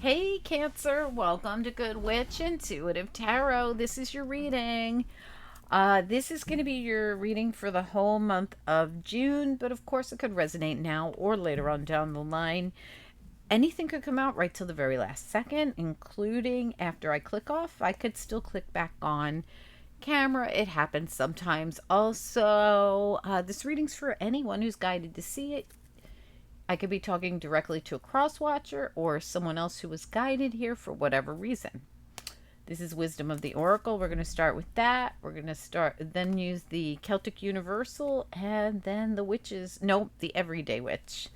Hey, Cancer, welcome to Good Witch Intuitive Tarot. This is your reading. This is going to be your reading for the whole month of June, but of course, it could resonate now or later on down the line. Anything could come out right till the very last second, including after I click off. I could still click back on camera. It happens sometimes. Also, this reading's for anyone who's guided to see it. I could be talking directly to a cross watcher or someone else who was guided here for whatever reason. This is Wisdom of the Oracle. We're going to start with that. We're going to then use the Celtic Universal, and then the witches. Nope, the Everyday Witch.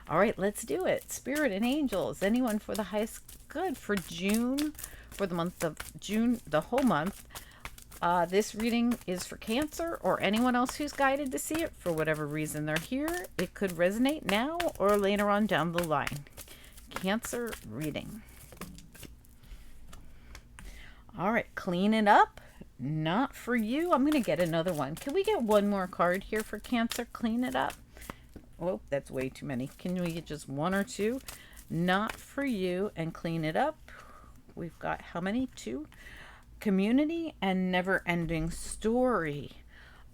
All right, let's do it. Spirit and angels, anyone for the highest good for June, for the month of June, the whole month. This reading is for Cancer or anyone else who's guided to see it for whatever reason they're here. It could resonate now or later on down the line. Cancer reading. All right, clean it up. Not for you. I'm going to get another one. Can we get one more card here for Cancer? Clean it up. Oh, that's way too many. Can we get just one or two? Not for you and clean it up. We've got how many? Two? Community and never ending story.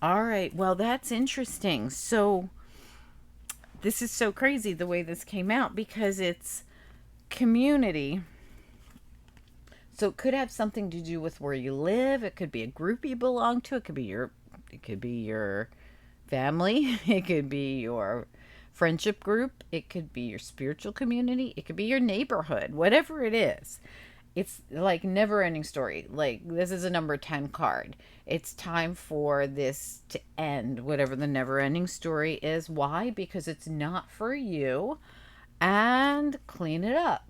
All right, well, that's interesting. So this is so crazy the way this came out because it's community. So it could have something to do with where you live. It could be a group you belong to. It could be your family. It could be your friendship group. It could be your spiritual community. It could be your neighborhood. Whatever it is. It's like never ending story. Like this is a number 10 card. It's time for this to end, whatever the never ending story is. Why? Because it's not for you. And clean it up.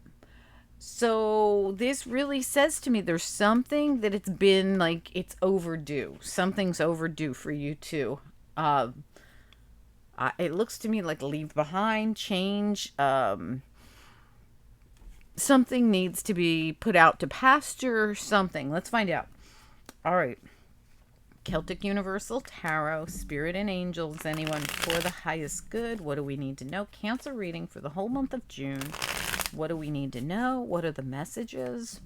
So this really says to me there's something that it's been like it's overdue. Something's overdue for you too. It looks to me like leave behind, change, something needs to be put out to pasture, something. Let's find out. All right. Celtic Universal Tarot, Spirit and Angels, anyone for the highest good. What do we need to know? Cancer reading for the whole month of June. What do we need to know? What are the messages?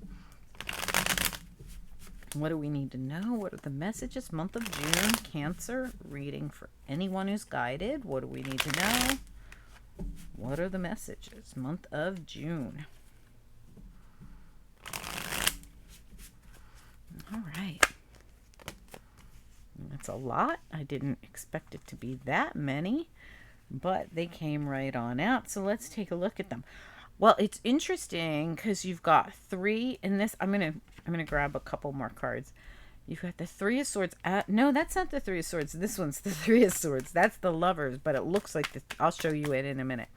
What do we need to know? What are the messages? Month of June, Cancer reading for anyone who's guided. What do we need to know? What are the messages? Month of June. All right. That's a lot. I didn't expect it to be that many, but they came right on out. So let's take a look at them. Well, it's interesting because you've got three in this. I'm gonna grab a couple more cards. You've got the Three of Swords. No, that's not the Three of Swords. This one's the Three of Swords. That's the Lovers, but it looks like I'll show you it in a minute.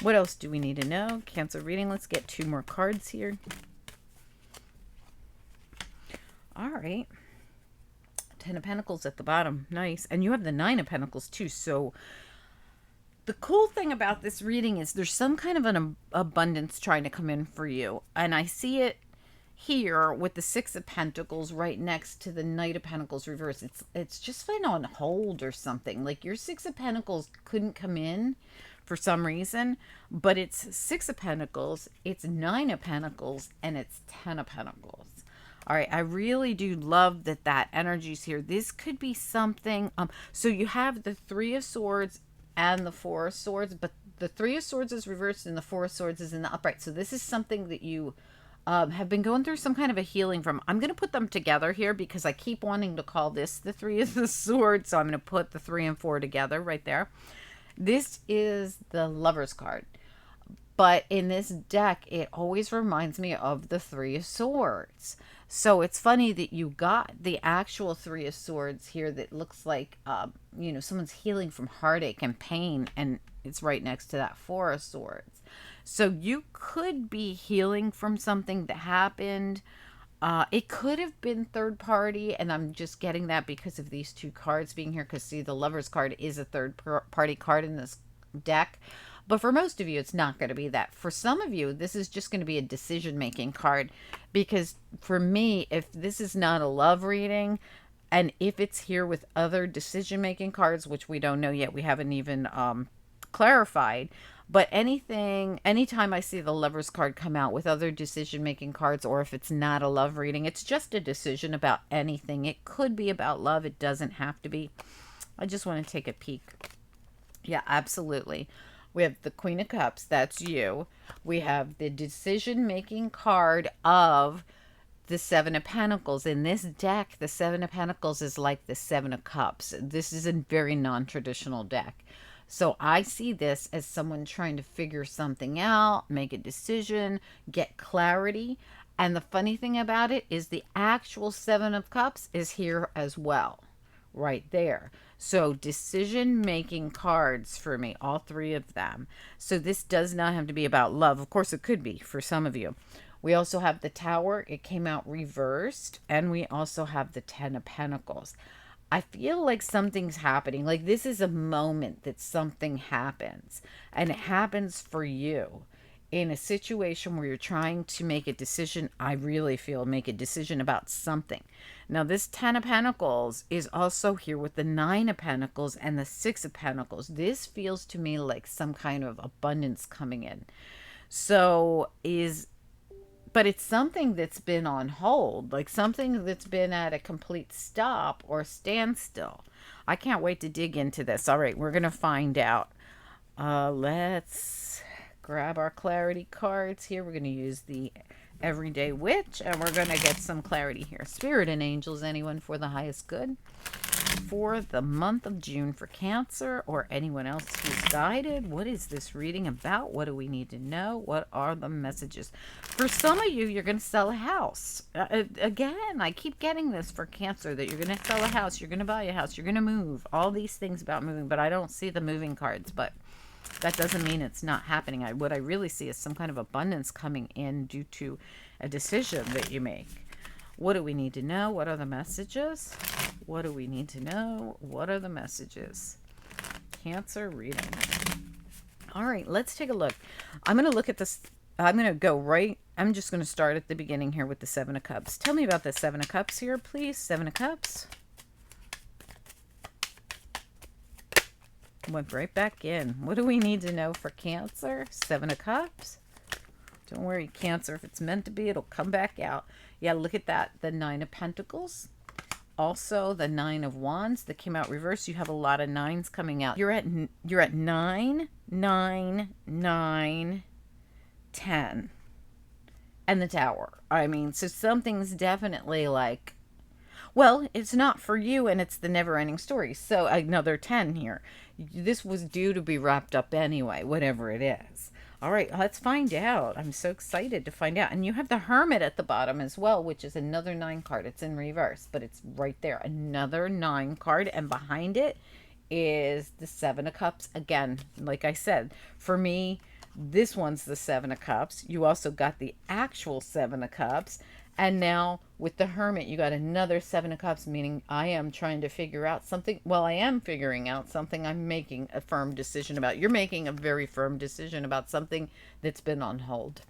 What else do we need to know? Cancer reading. Let's get two more cards here. All right. 10 of Pentacles at the bottom. Nice. And you have the 9 of Pentacles too. So the cool thing about this reading is there's some kind of an abundance trying to come in for you. And I see it here with the 6 of Pentacles right next to the Knight of Pentacles reverse. It's just been on hold or something. Like your 6 of Pentacles couldn't come in for some reason, but it's 6 of Pentacles, it's 9 of Pentacles, and it's 10 of Pentacles. All right, I really do love that energy's here. This could be something. So you have the Three of Swords and the Four of Swords, but the Three of Swords is reversed and the Four of Swords is in the upright. So this is something that you have been going through some kind of a healing from. I'm going to put them together here because I keep wanting to call this the Three of the Swords. So I'm going to put the 3 and 4 together right there. This is the Lover's card. But in this deck, it always reminds me of the Three of Swords. So it's funny that you got the actual Three of Swords here that looks like, someone's healing from heartache and pain. And it's right next to that Four of Swords. So you could be healing from something that happened. It could have been third party. And I'm just getting that because of these two cards being here. Because see, the Lover's card is a third party card in this deck. But for most of you, it's not going to be that. For some of you, this is just going to be a decision-making card. Because for me, if this is not a love reading, and if it's here with other decision-making cards, which we don't know yet, we haven't even clarified, But anytime I see the Lovers card come out with other decision making cards, or if it's not a love reading, it's just a decision about anything. It could be about love, it doesn't have to be. I just want to take a peek. Yeah, absolutely. We have the Queen of Cups, that's you. We have the decision making card of the Seven of Pentacles. In this deck, the Seven of Pentacles is like the Seven of Cups. This is a very non-traditional deck. So I see this as someone trying to figure something out, make a decision, get clarity. And the funny thing about it is the actual Seven of Cups is here as well, right there. So decision making cards for me, all three of them. So this does not have to be about love. Of course, it could be for some of you. We also have the Tower. It came out reversed. And we also have the Ten of Pentacles. I feel like something's happening. Like this is a moment that something happens. And it happens for you in a situation where you're trying to make a decision. I really feel make a decision about something. Now this Ten of Pentacles is also here with the Nine of Pentacles and the Six of Pentacles. This feels to me like some kind of abundance coming in. But it's something that's been on hold, like something that's been at a complete stop or standstill. I can't wait to dig into this. All right, we're going to find out. Let's grab our clarity cards here. We're going to use the Everyday Witch, and we're going to get some clarity here. Spirit and angels, anyone for the highest good for the month of June for Cancer, or anyone else who's guided. What is this reading about? What do we need to know? What are the messages? For some of you, you're going to sell a house. Again, I keep getting this for Cancer, that you're going to sell a house, you're going to buy a house, you're going to move. All these things about moving, but I don't see the moving cards, but that doesn't mean it's not happening. What I really see is some kind of abundance coming in due to a decision that you make. What do we need to know? What are the messages? What do we need to know? What are the messages? Cancer reading. All right, let's take a look. I'm going to look at this. I'm going to go right. I'm just going to start at the beginning here with the Seven of Cups. Tell me about the Seven of Cups here, please. Seven of Cups. Went right back in. What do we need to know for Cancer? Seven of Cups. Don't worry, Cancer. If it's meant to be, it'll come back out. Yeah, look at that. The Nine of Pentacles. Also, the Nine of Wands that came out reversed. You have a lot of nines coming out. You're at 9, 9, 9, 10. And the Tower. I mean, so something's definitely like, well, it's not for you, and it's the never-ending story. So another 10 here. This was due to be wrapped up anyway, whatever it is. All right, let's find out. I'm so excited to find out. And you have the Hermit at the bottom as well, which is another 9 card. It's in reverse, but it's right there. Another 9 card. And behind it is the Seven of Cups. Again, like I said, for me, this one's the Seven of Cups. You also got the actual Seven of Cups. And now with the Hermit, you got another Seven of Cups, meaning I am trying to figure out something. Well, I am figuring out something I'm making a firm decision about. You're making a very firm decision about something that's been on hold.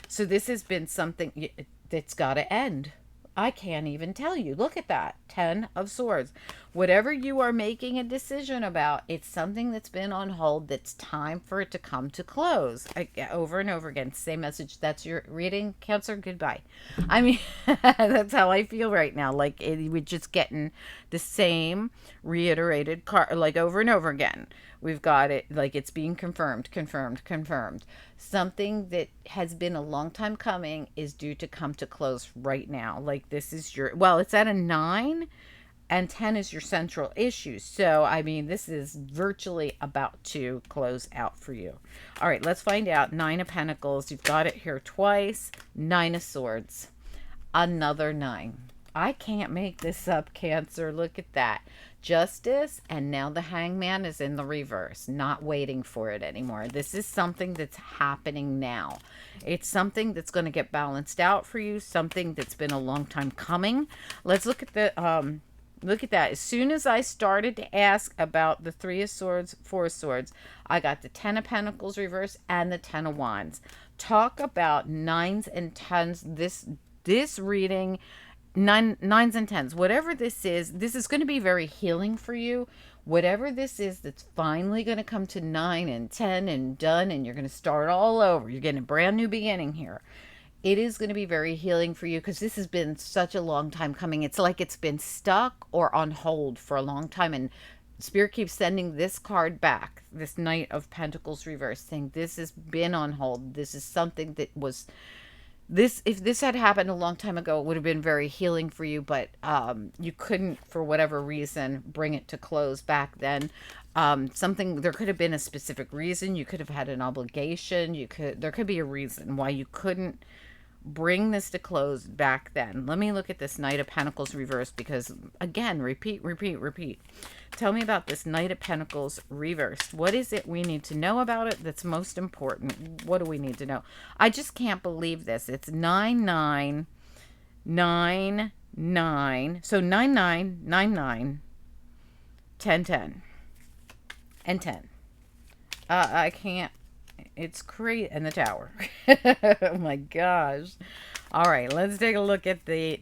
So this has been something that's got to end. I can't even tell you. Look at that. 10 of Swords. Whatever you are making a decision about, it's something that's been on hold that's time for it to come to close. Over and over again. Same message. That's your reading, Cancer. Goodbye. I mean, that's how I feel right now. Like we're just getting the same reiterated card, like over and over again. We've got it like it's being confirmed, confirmed, confirmed. Something that has been a long time coming is due to come to close right now. Like this is well, it's at a 9 and 10 is your central issue. So, I mean, this is virtually about to close out for you. All right, let's find out. 9 of Pentacles. You've got it here twice. 9 of Swords. Another 9. I can't make this up, Cancer. Look at that. Justice, and now the Hangman is in the reverse, not waiting for it anymore. This is something that's happening now. It's something that's going to get balanced out for you, something that's been a long time coming. Let's look at the look at that. As soon as I started to ask about the 3 of Swords, 4 of Swords, I got the 10 of Pentacles reverse and the 10 of Wands. Talk about 9s and 10s. This reading, 9s and 10s, whatever this is going to be very healing for you. Whatever this is that's finally going to come to 9 and 10 and done, and you're going to start all over. You're getting a brand new beginning here. It is going to be very healing for you because this has been such a long time coming. It's like it's been stuck or on hold for a long time. And Spirit keeps sending this card back, this Knight of Pentacles reverse, saying this has been on hold. This is something that was this, if this had happened a long time ago, it would have been very healing for you, but you couldn't, for whatever reason, bring it to close back then. Something, there could have been a specific reason. You could have had an obligation. There could be a reason why you couldn't bring this to close back then. Let me look at this Knight of Pentacles reverse, because again, repeat, repeat, repeat. Tell me about this Knight of Pentacles reversed. What is it we need to know about it that's most important? What do we need to know? I just can't believe this. It's 9999. So 9999 1010 and 10. I can't. It's crazy. And the Tower. Oh my gosh. All right, let's take a look at the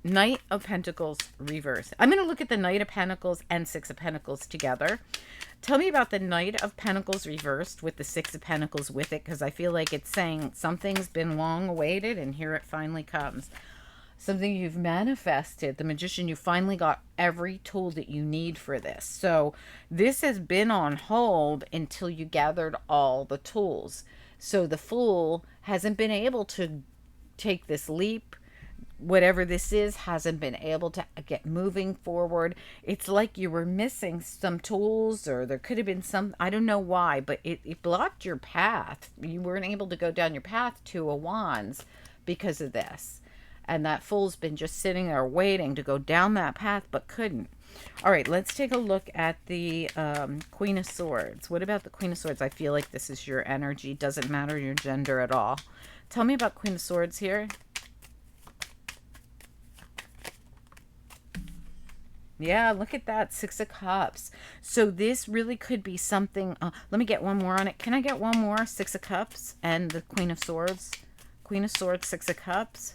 Knight of Pentacles reverse. I'm going to look at the Knight of Pentacles and Six of Pentacles together. Tell me about the Knight of Pentacles reversed with the Six of Pentacles with it, because I feel like it's saying something's been long awaited and here it finally comes. Something you've manifested. The Magician, you finally got every tool that you need for this. So this has been on hold until you gathered all the tools. So the Fool hasn't been able to take this leap. Whatever this is hasn't been able to get moving forward. It's like you were missing some tools, or there could have been some, I don't know why, but it blocked your path. You weren't able to go down your path to a Wands because of this. And that Fool's been just sitting there waiting to go down that path, but couldn't. All right, let's take a look at the Queen of Swords. What about the Queen of Swords? I feel like this is your energy. Doesn't matter your gender at all. Tell me about Queen of Swords here. Yeah, look at that. Six of Cups. So this really could be something. Let me get one more on it. Can I get one more? Six of Cups and the Queen of Swords. Queen of Swords, Six of Cups.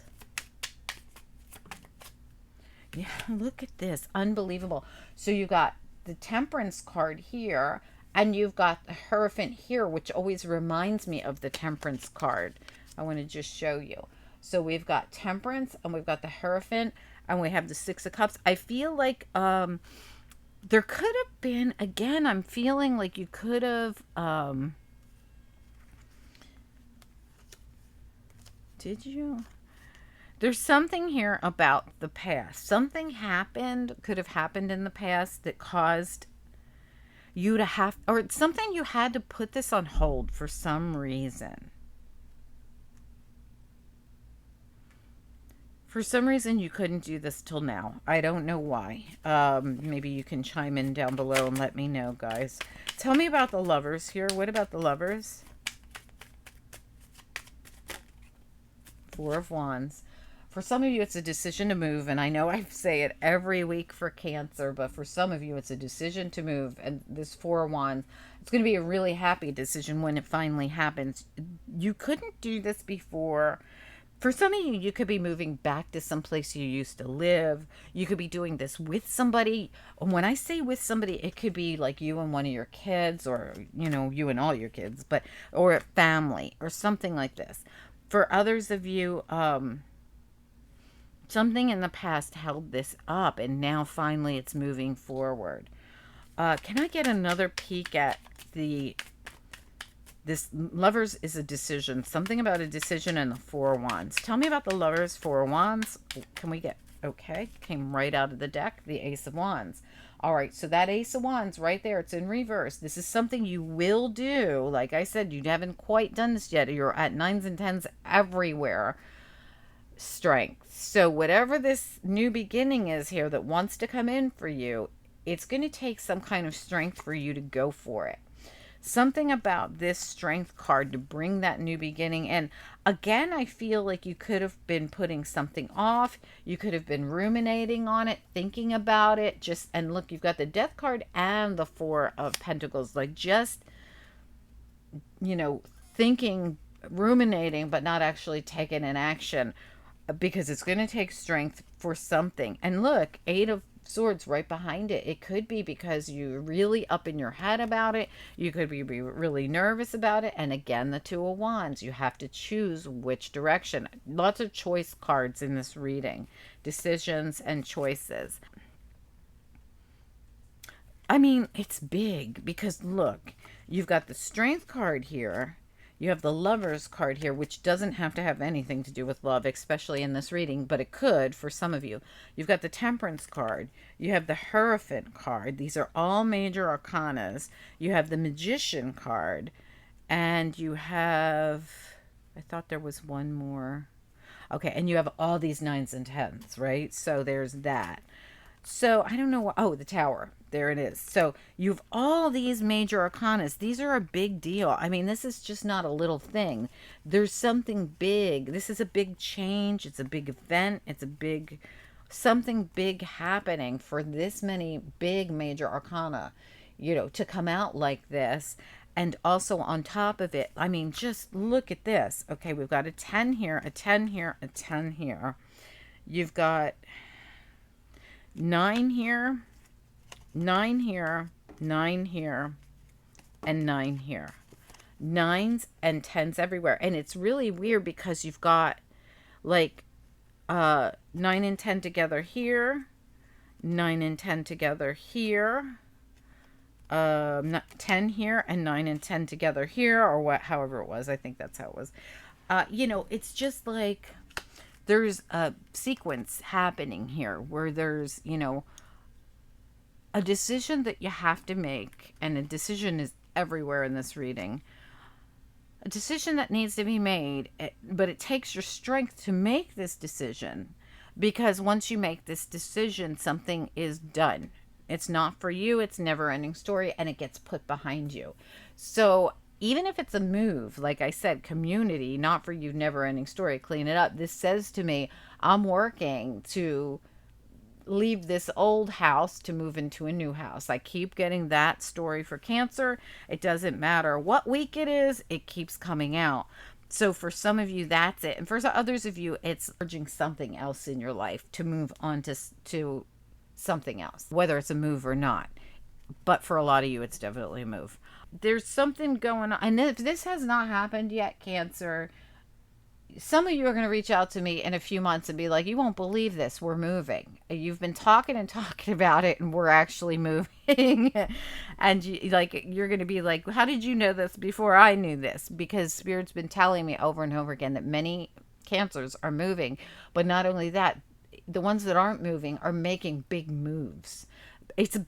Yeah, look at this. Unbelievable. So you got the Temperance card here, and you've got the Hierophant here, which always reminds me of the Temperance card. I want to just show you. So we've got Temperance, and we've got the Hierophant, and we have the Six of Cups. I feel like there could have been, again, I'm feeling like you could have, did you? There's something here about the past. Something happened, could have happened in the past that caused you to have, or it's something you had to put this on hold for some reason. For some reason, you couldn't do this till now. I don't know why. Maybe you can chime in down below and let me know, guys. Tell me about the Lovers here. What about the Lovers? Four of Wands. For some of you, it's a decision to move, and I know I say it every week for Cancer, but for some of you, it's a decision to move, and this Four of Wands, it's going to be a really happy decision when it finally happens. You couldn't do this before. For some of you, you could be moving back to some place you used to live. You could be doing this with somebody. And when I say with somebody, it could be like you and one of your kids, or, you know, you and all your kids, but, or family, or something like this. For others of you, something in the past held this up, and now finally it's moving forward. Can I get another peek at this Lovers is a decision. Something about a decision in the Four of Wands. Tell me about the Lovers, Four of Wands. Can we get, okay, came right out of the deck, the Ace of Wands. All right, so that Ace of Wands right there, it's in reverse. This is something you will do. Like I said, you haven't quite done this yet. You're at 9s and 10s everywhere. Strength. So whatever this new beginning is here that wants to come in for you, it's going to take some kind of strength for you to go for it. Something about this Strength card to bring that new beginning. And again, I feel like you could have been putting something off. You could have been ruminating on it, thinking about it. Just, and look, you've got the Death card and the Four of Pentacles. Like just, you know, thinking, ruminating, but not actually taking an action, because it's going to take strength for something. And look, Eight of Swords right behind it. It could be because you're really up in your head about it. You could be really nervous about it. And again, the Two of Wands. You have to choose which direction. Lots of choice cards in this reading. Decisions and choices. I mean, it's big because look, you've got the Strength card here. You have the Lovers card here, which doesn't have to have anything to do with love, especially in this reading, but it could for some of you. You've got the Temperance card. You have the Hierophant card. These are all major arcanas. You have the Magician card. And you have, I thought there was one more. Okay, and you have all these nines and tens, right? So there's that. So I don't know what, oh, the Tower. There it is. So you've all these major arcanas. These are a big deal. I mean, this is just not a little thing. There's something big. This is a big change. It's a big event. It's a big, something big happening for this many big major arcana, you know, to come out like this. And also on top of it, I mean, just look at this. Okay, we've got a 10 here, a 10 here, a 10 here. You've got 9 here, 9 here, 9 here, and 9 here. Nines and tens everywhere. And it's really weird because you've got like 9 and 10 together here, 9 and 10 together here, 10 here, and 9 and 10 together here, or what, however it was. I think that's how it was. You know, it's just like there's a sequence happening here where there's, you know, a decision that you have to make, and a decision is everywhere in this reading. A decision that needs to be made, but it takes your strength to make this decision, because once you make this decision, something is done. It's not for you, it's never ending story, and it gets put behind you. So even if it's a move, like I said, community, not for you, never ending story, clean it up. This says to me, I'm working to leave this old house to move into a new house. I keep getting that story for Cancer. It doesn't matter what week it is, it keeps coming out. So for some of you, that's it. And for others of you, it's urging something else in your life to move on to something else, whether it's a move or not. But for a lot of you, it's definitely a move. There's something going on. And if this has not happened yet, Cancer, some of you are going to reach out to me in a few months and be like, you won't believe this. We're moving. You've been talking and talking about it, and we're actually moving. And you're going to be like, how did you know this before I knew this? Because Spirit's been telling me over and over again that many Cancers are moving. But not only that, the ones that aren't moving are making big moves. It's a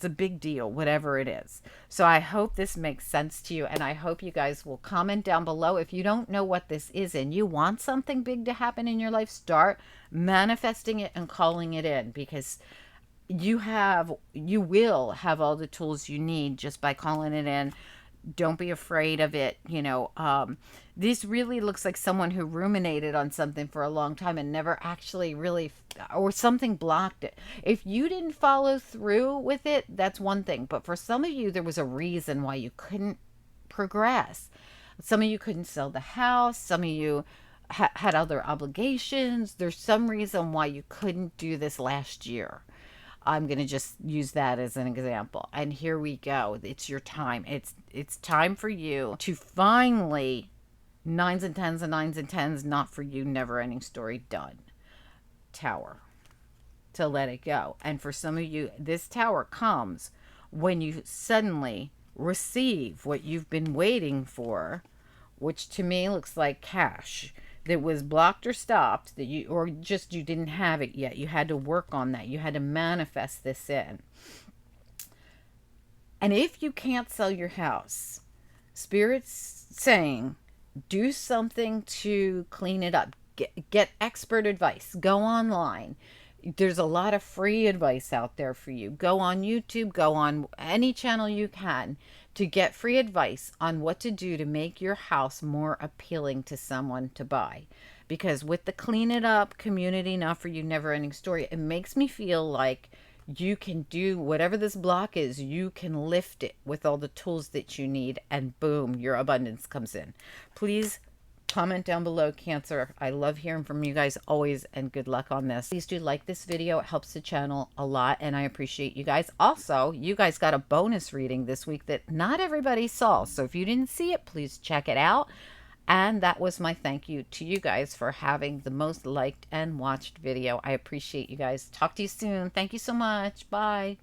big deal, whatever it is. So I hope this makes sense to you, and I hope you guys will comment down below. If you don't know what this is and you want something big to happen in your life, start manifesting it and calling it in, because you will have all the tools you need just by calling it in. Don't be afraid of it. You know, this really looks like someone who ruminated on something for a long time and never actually really, or something blocked it. If you didn't follow through with it, that's one thing. But for some of you, there was a reason why you couldn't progress. Some of you couldn't sell the house. Some of you had other obligations. There's some reason why you couldn't do this last year. I'm going to just use that as an example. And here we go. It's your time. It's time for you to finally, nines and tens and nines and tens, not for you, never ending story, done. Tower. To let it go. And for some of you, this Tower comes when you suddenly receive what you've been waiting for, which to me looks like cash that was blocked or stopped, that you, or just you didn't have it yet. You had to work on that. You had to manifest this in. And if you can't sell your house, Spirit's saying, do something to clean it up. Get expert advice. Go online. There's a lot of free advice out there for you. Go on YouTube, go on any channel you can to get free advice on what to do to make your house more appealing to someone to buy. Because with the clean it up community, not for you, never ending story, it makes me feel like you can do whatever this block is, you can lift it with all the tools that you need, and boom, your abundance comes in. Please Comment down below, Cancer. I love hearing from you guys always, and good luck on this. Please do like this video. It helps the channel a lot, and I appreciate you guys. Also, you guys got a bonus reading this week that not everybody saw. So if you didn't see it, please check it out. And that was my thank you to you guys for having the most liked and watched video. I appreciate you guys. Talk to you soon. Thank you so much. Bye.